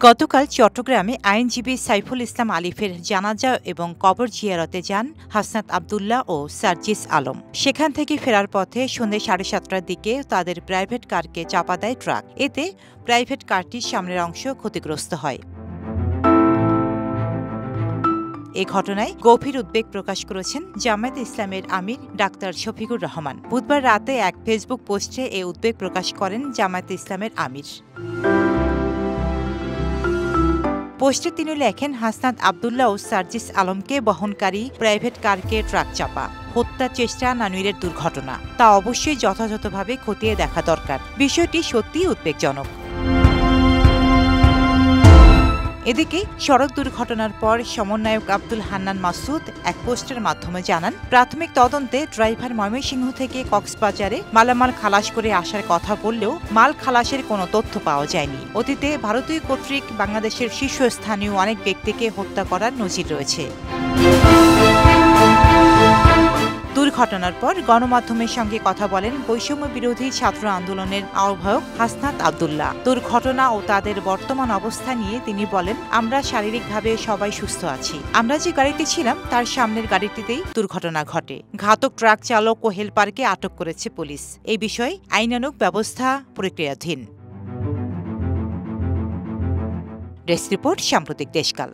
গতকাল চট্টগ্রামে আইনজীবী সাইফুল ইসলাম আলিফের জানাজা এবং কবর জিয়ারতে যান হাসনাত আবদুল্লাহ ও সার্জিস আলম। সেখান থেকে ফেরার পথে সন্ধ্যে 7:30টার দিকে তাদের প্রাইভেট কারকে চাপা দেয় ট্রাক। এতে প্রাইভেট কারটির সামনের অংশ ক্ষতিগ্রস্ত হয়। এ ঘটনায় গভীর উদ্বেগ প্রকাশ করেছেন জামায়াতে ইসলামের আমির ডাক্তার শফিকুর রহমান। বুধবার রাতে এক ফেসবুক পোস্টে এ উদ্বেগ প্রকাশ করেন জামায়াতে ইসলামের আমির। পোস্টে তিনি লেখেন, হাসনাত আবদুল্লাহ ও সার্জিস আলমকে বহনকারী প্রাইভেট কারকে ট্রাক চাপা হত্যার চেষ্টা না নৈরের দুর্ঘটনা, তা অবশ্যই যথাযথভাবে খতিয়ে দেখা দরকার। বিষয়টি সত্যিই উদ্বেগজনক। এদিকে সড়ক দুর্ঘটনার পর সমন্বয়ক আব্দুল হান্নান মাসুদ এক পোস্টের মাধ্যমে জানান, প্রাথমিক তদন্তে ড্রাইভার ময়মনসিংহ থেকে কক্সবাজারে মালামাল খালাস করে আসার কথা বললেও মাল খালাসের কোনো তথ্য পাওয়া যায়নি। অতীতে ভারতীয় কর্তৃক বাংলাদেশের শীর্ষস্থানীয় অনেক ব্যক্তিকে হত্যা করার নজির রয়েছে। দুর্ঘটনার পর গণমাধ্যমের সঙ্গে কথা বলেন বৈষম্য বিরোধী ছাত্র আন্দোলনের আহ্বায়ক হাসনাত আবদুল্লাহ। দুর্ঘটনা ও তাদের বর্তমান অবস্থা নিয়ে তিনি বলেন, আমরা শারীরিকভাবে সবাই সুস্থ আছি। আমরা যে গাড়িতে ছিলাম তার সামনের গাড়িটিতেই দুর্ঘটনা ঘটে। ঘাতক ট্রাক চালক ও হেলপারকে আটক করেছে পুলিশ। এই বিষয়ে আইনানুগ ব্যবস্থা প্রক্রিয়াধীন। ডেস্ক রিপোর্ট, সাম্প্রতিক দেশকাল।